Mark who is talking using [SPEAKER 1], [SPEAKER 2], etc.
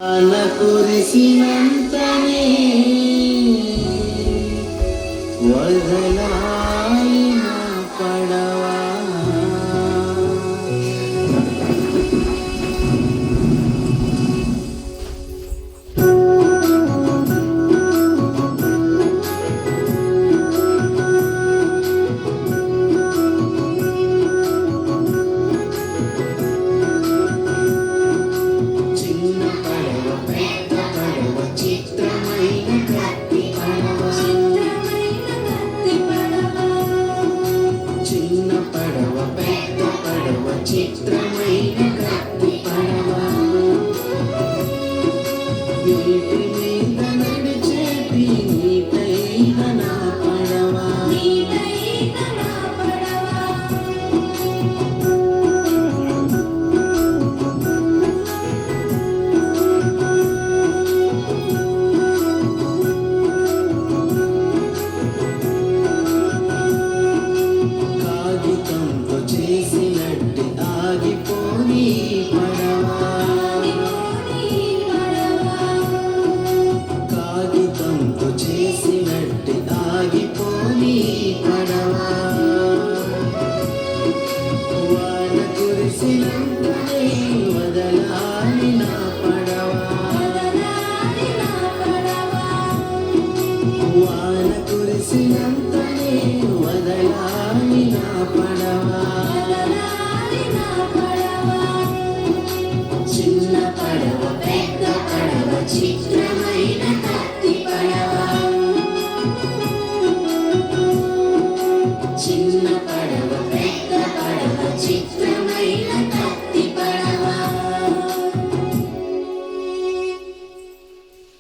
[SPEAKER 1] వాన కురిసినంతనే వదలాయి నా పడవా. చిత్రమైన కత్తి పడవ నీటి మీద నడిచేటి నీటైన నా పడవ. కాగితంతో చేసినట్టు ఆగిపోని పడవా, కాగితంతో చేసినట్టు ఆగిపోని పడవా. వాన కురిసినంతనే వదలాలి నా పడవా, వాన కురిసినంతనే వదలాలి నా పడవా. చిన్న పడవ పెద్ద పడవ చిత్ర